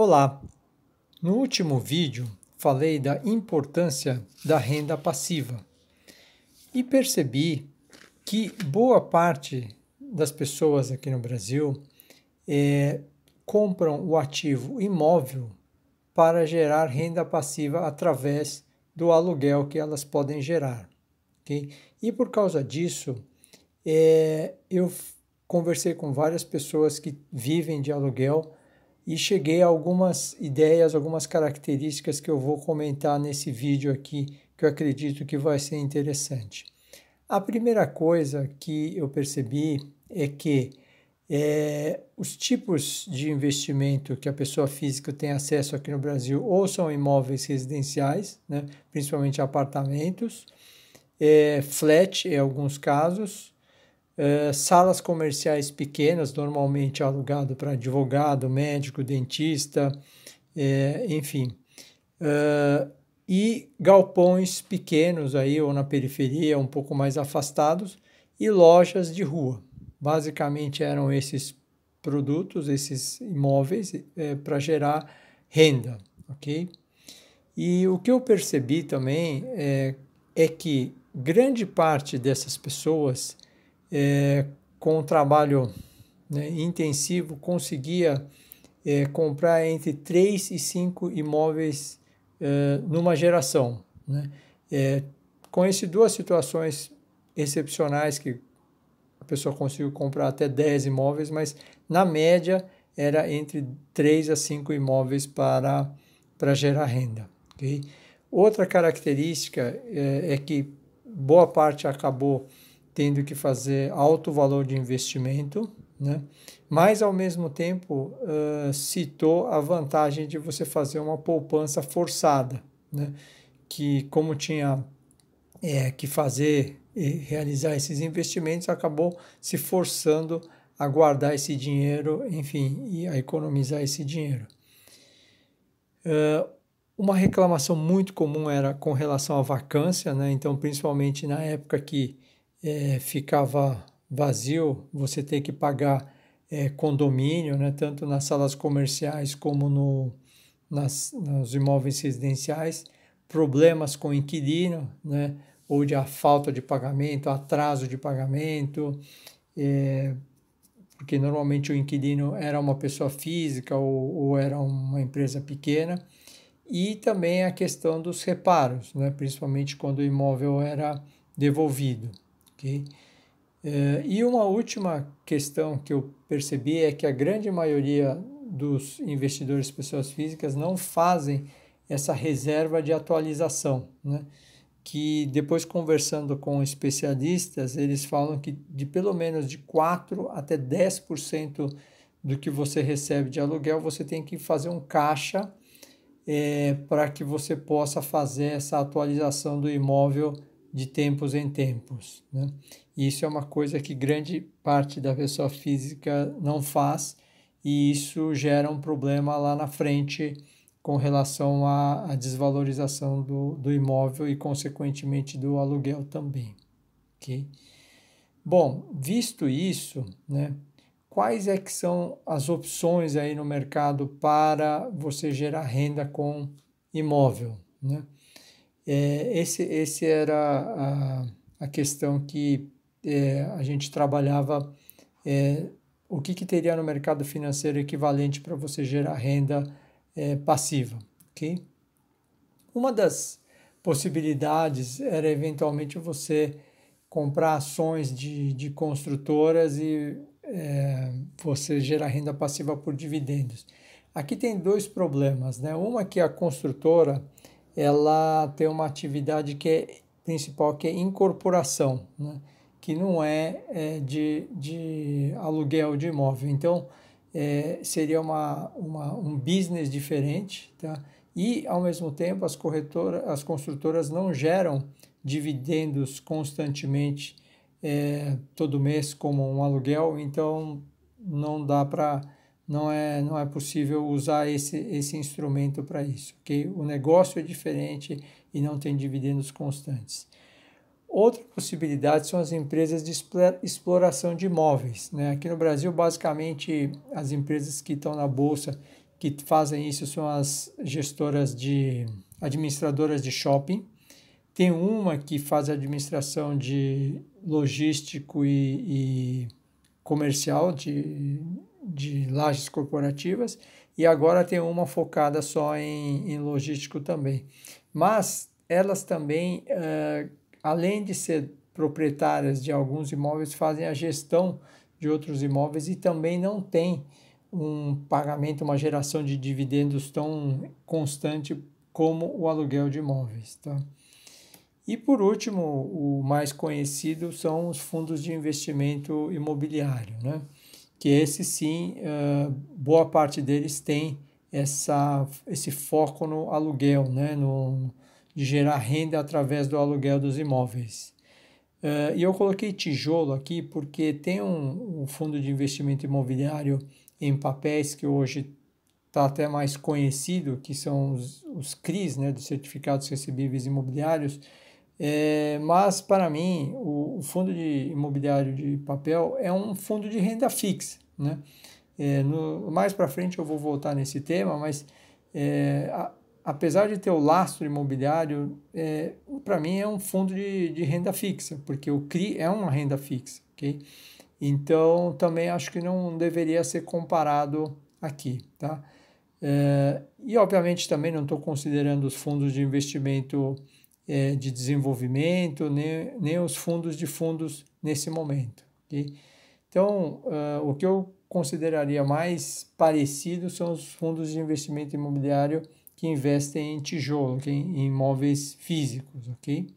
Olá! No último vídeo falei da importância da renda passiva e percebi que boa parte das pessoas aqui no Brasil compram o ativo imóvel para gerar renda passiva através do aluguel que elas podem gerar. Okay? E por causa disso, eu conversei com várias pessoas que vivem de aluguel e cheguei a algumas ideias, algumas características que eu vou comentar nesse vídeo aqui, que eu acredito que vai ser interessante. A primeira coisa que eu percebi é que os tipos de investimento que a pessoa física tem acesso aqui no Brasil ou são imóveis residenciais, né, principalmente apartamentos, flat em alguns casos, salas comerciais pequenas, normalmente alugado para advogado, médico, dentista, enfim. E galpões pequenos aí, ou na periferia, um pouco mais afastados, e lojas de rua. Basicamente eram esses produtos, esses imóveis, para gerar renda, ok? E o que eu percebi também é que grande parte dessas pessoas com um trabalho, né, intensivo, conseguia comprar entre 3 e 5 imóveis numa geração. Né? Conheci duas situações excepcionais que a pessoa conseguiu comprar até 10 imóveis, mas na média era entre 3 a 5 imóveis para gerar renda. Okay? Outra característica é que boa parte acabou tendo que fazer alto valor de investimento, né? Mas ao mesmo tempo citou a vantagem de você fazer uma poupança forçada, né? Que como tinha que fazer e realizar esses investimentos, acabou se forçando a guardar esse dinheiro, enfim, e a economizar esse dinheiro. Uma reclamação muito comum era com relação à vacância, né? Então, principalmente na época que ficava vazio, você tem que pagar condomínio, né? Tanto nas salas comerciais como nos imóveis residenciais, problemas com o inquilino, né? Ou de a falta de pagamento, atraso de pagamento, porque normalmente o inquilino era uma pessoa física ou era uma empresa pequena. E também a questão dos reparos, né? Principalmente quando o imóvel era devolvido. Okay? E uma última questão que eu percebi é que a grande maioria dos investidores pessoas físicas não fazem essa reserva de atualização, né? Que depois conversando com especialistas, eles falam que de pelo menos de 4 até 10% do que você recebe de aluguel, você tem que fazer um caixa para que você possa fazer essa atualização do imóvel de tempos em tempos. Né? E isso é uma coisa que grande parte da pessoa física não faz e isso gera um problema lá na frente com relação à desvalorização do imóvel e, consequentemente, do aluguel também. Okay? Bom, visto isso, né, quais é que são as opções aí no mercado para você gerar renda com imóvel, né? Esse era a questão que a gente trabalhava, o que teria no mercado financeiro equivalente para você gerar renda passiva, ok? Uma das possibilidades era eventualmente você comprar ações de construtoras e você gerar renda passiva por dividendos. Aqui tem dois problemas, né? Uma que a construtora ela tem uma atividade que é principal, que é incorporação, né? Que não é de aluguel de imóvel. Então, seria um business diferente, tá? E, ao mesmo tempo, as construtoras não geram dividendos constantemente todo mês como um aluguel, então não é possível usar esse instrumento para isso, ok? O negócio é diferente e não tem dividendos constantes. Outra possibilidade são as empresas de exploração de imóveis, né? Aqui no Brasil, basicamente, as empresas que estão na Bolsa que fazem isso são as administradoras de shopping. Tem uma que faz a administração de logístico e comercial de lajes corporativas, e agora tem uma focada só em logístico também. Mas elas também, além de ser proprietárias de alguns imóveis, fazem a gestão de outros imóveis e também não tem um pagamento, uma geração de dividendos tão constante como o aluguel de imóveis, tá? E por último, o mais conhecido são os fundos de investimento imobiliário, né? Que esse sim, boa parte deles tem esse foco no aluguel, né? De gerar renda através do aluguel dos imóveis. E eu coloquei tijolo aqui porque tem um fundo de investimento imobiliário em papéis que hoje está até mais conhecido, que são os CRIs, né, dos Certificados Recebíveis Imobiliários. Mas, para mim, o fundo imobiliário de papel é um fundo de renda fixa, né? Mais para frente eu vou voltar nesse tema, mas apesar de ter o lastro imobiliário, para mim é um fundo de renda fixa, porque o CRI é uma renda fixa, ok? Então, também acho que não deveria ser comparado aqui, tá? E, obviamente, também não estou considerando os fundos de investimento de desenvolvimento, nem os fundos de fundos nesse momento, ok? Então, o que eu consideraria mais parecido são os fundos de investimento imobiliário que investem em tijolo, okay? Em imóveis físicos, ok?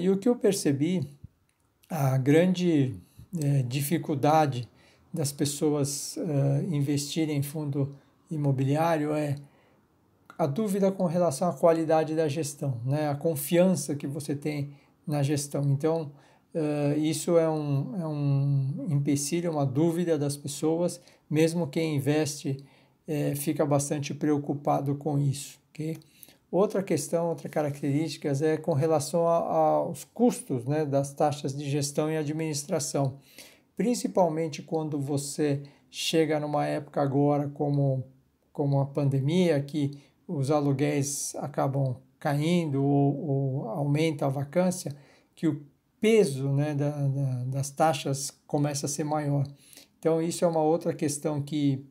E o que eu percebi, a grande dificuldade das pessoas investirem em fundo imobiliário é a dúvida com relação à qualidade da gestão, né? A confiança que você tem na gestão. Então, isso é um empecilho, uma dúvida das pessoas, mesmo quem investe fica bastante preocupado com isso, ok? Outra questão, outra característica é com relação aos custos, né, das taxas de gestão e administração, principalmente quando você chega numa época agora como a pandemia, que os aluguéis acabam caindo ou aumenta a vacância, que o peso, né, das taxas começa a ser maior. Então, isso é uma outra questão que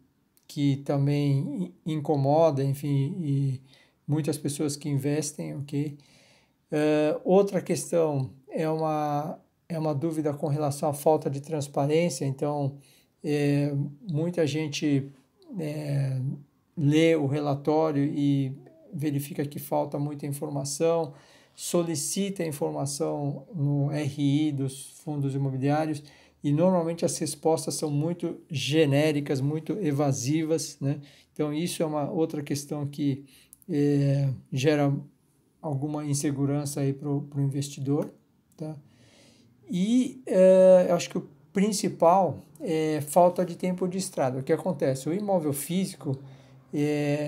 também incomoda, enfim, e muitas pessoas que investem, ok? Outra questão é uma dúvida com relação à falta de transparência. Então, muita gente lê o relatório e verifica que falta muita informação, solicita informação no RI dos fundos imobiliários e normalmente as respostas são muito genéricas, muito evasivas, né? Então isso é uma outra questão que gera alguma insegurança aí para o investidor, tá? E eu acho que o principal é falta de tempo de estrada. O que acontece? O imóvel físico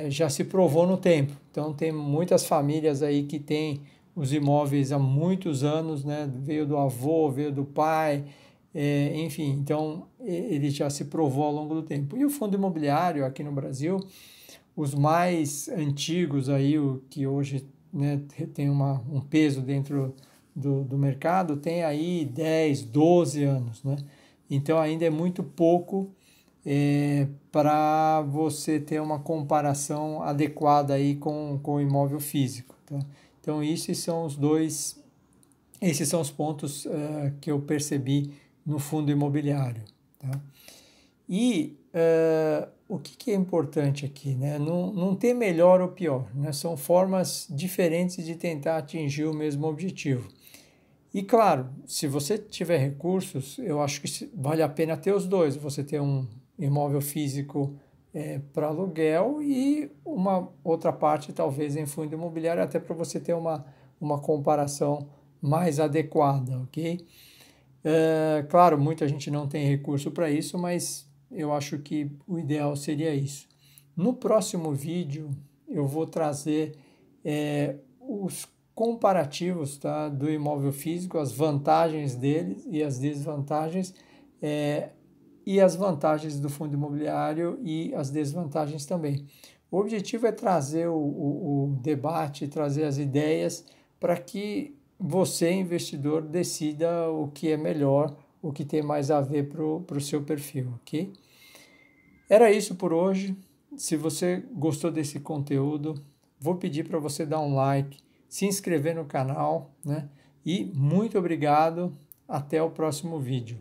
já se provou no tempo. Então, tem muitas famílias aí que têm os imóveis há muitos anos, né? Veio do avô, veio do pai, enfim. Então, ele já se provou ao longo do tempo. E o fundo imobiliário aqui no Brasil, os mais antigos aí, o que hoje, né, tem um peso dentro do mercado, tem aí 10, 12 anos, né? Então, ainda é muito pouco para você ter uma comparação adequada aí com o imóvel físico, tá? Então, esses são os pontos que eu percebi no fundo imobiliário, tá? E o que é importante aqui, né? Não tem melhor ou pior, né? São formas diferentes de tentar atingir o mesmo objetivo. E claro, se você tiver recursos, eu acho que vale a pena ter os dois. Você ter um imóvel físico para aluguel e uma outra parte talvez em fundo imobiliário, até para você ter uma comparação mais adequada, ok? Claro, muita gente não tem recurso para isso, mas eu acho que o ideal seria isso. No próximo vídeo eu vou trazer os comparativos, tá, do imóvel físico, as vantagens dele e as desvantagens, e as vantagens do fundo imobiliário e as desvantagens também. O objetivo é trazer o debate, trazer as ideias para que você, investidor, decida o que é melhor, o que tem mais a ver para o seu perfil, ok? Era isso por hoje. Se você gostou desse conteúdo, vou pedir para você dar um like, se inscrever no canal, né? E muito obrigado. Até o próximo vídeo.